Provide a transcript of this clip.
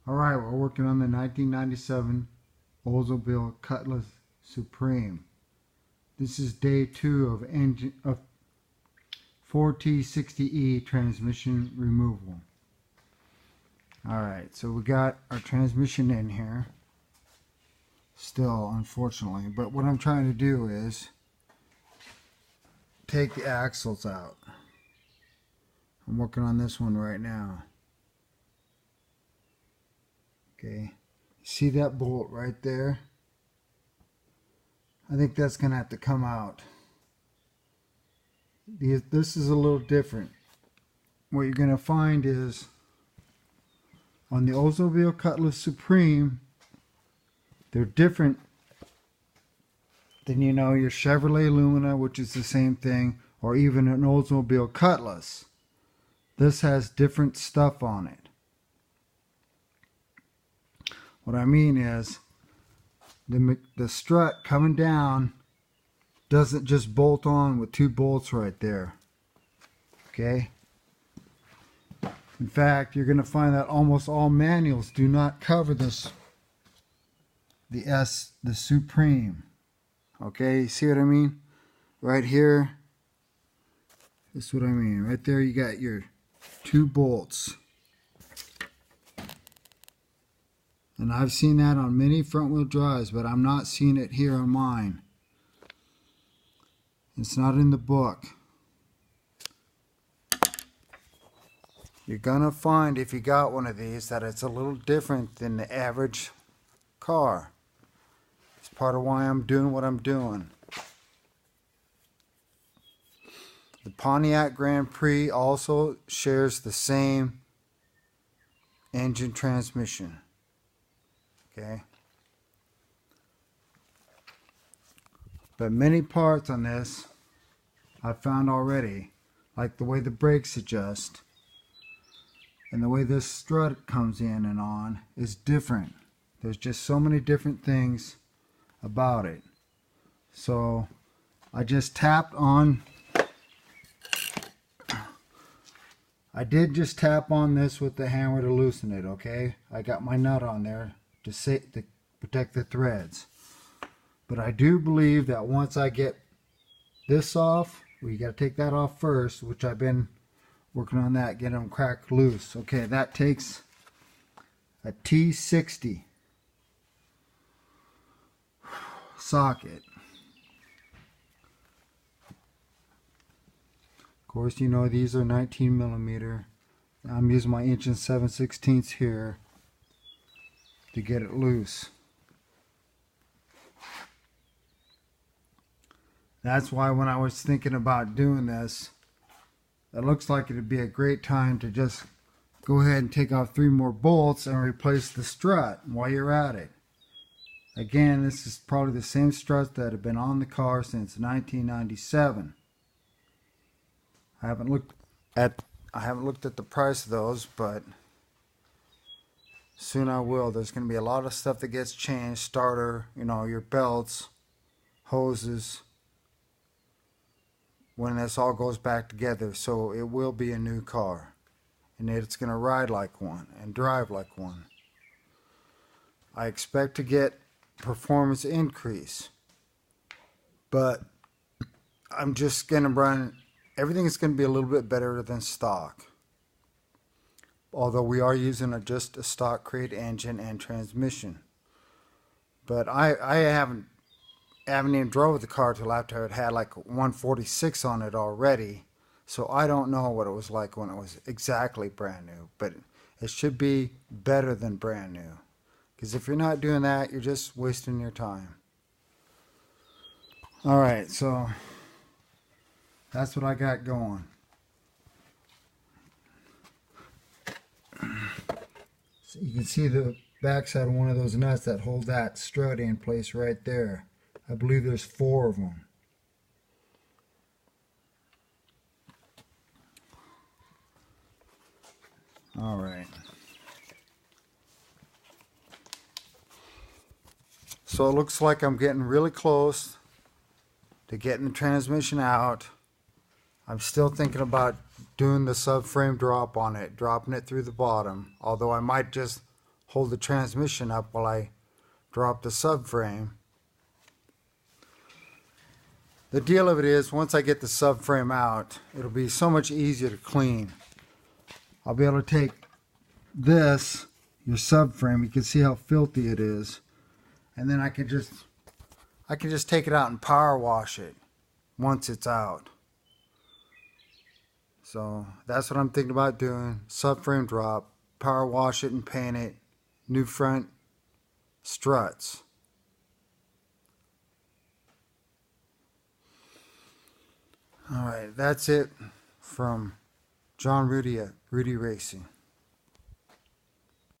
Alright, we're working on the 1997 Oldsmobile Cutlass Supreme. This is day 2 of engine of 4T60E transmission removal. Alright, so we got our transmission in here. Still, unfortunately. But what I'm trying to do is take the axles out. I'm working on this one right now. Okay, see that bolt right there? I think that's going to have to come out. This is a little different. What you're going to find is on the Oldsmobile Cutlass Supreme, they're different than, you know, your Chevrolet Lumina, which is the same thing, or even an Oldsmobile Cutlass. This has different stuff on it. What I mean is, the strut coming down doesn't just bolt on with 2 bolts right there. Okay? In fact, you're going to find that almost all manuals do not cover this, the Supreme. Okay, you see what I mean? Right here, this is what I mean. Right there you got your 2 bolts. And I've seen that on many front wheel drives, but I'm not seeing it here on mine. It's not in the book. You're gonna find, if you got one of these, that it's a little different than the average car. It's part of why I'm doing what I'm doing. The Pontiac Grand Prix also shares the same engine transmission. Okay, but many parts on this I've found already, like the way the brakes adjust and the way this strut comes in and on, is different. There's just so many different things about it. So I just tapped on, I did just tap on this with the hammer to loosen it. Okay, I got my nut on there to protect the threads. But I do believe that once I get this off, we got to take that off first, which I've been working on that, getting them cracked loose. Okay, that takes a T60 socket. Of course, you know these are 19 millimeter. I'm using my 1 7/16 here to get it loose. That's why when I was thinking about doing this, it looks like it'd be a great time to just go ahead and take off 3 more bolts and replace the strut while you're at it. Again, this is probably the same struts that have been on the car since 1997. I haven't looked at the price of those, but soon I will. There's going to be a lot of stuff that gets changed. Starter, you know, your belts, hoses, when this all goes back together. So it will be a new car. And it's going to ride like one and drive like one. I expect to get performance increase. But I'm just going to run, everything is going to be a little bit better than stock. Although we are using just a stock crate engine and transmission. But I haven't even drove the car till after it had like 146 on it already. So I don't know what it was like when it was exactly brand new. But it should be better than brand new. Because if you're not doing that, you're just wasting your time. Alright, so that's what I got going. So you can see the backside of one of those nuts that hold that strut in place right there. I believe there's 4 of them. All right. So it looks like I'm getting really close to getting the transmission out. I'm still thinking about doing the subframe drop on it, dropping it through the bottom, although I might just hold the transmission up while I drop the subframe. The deal of it is, once I get the subframe out, it'll be so much easier to clean. I'll be able to take this, your subframe, you can see how filthy it is, and then I can just take it out and power wash it once it's out. So that's what I'm thinking about doing. Subframe drop, power wash it and paint it, new front struts. Alright, that's it from John Rudy at Rudy Racing.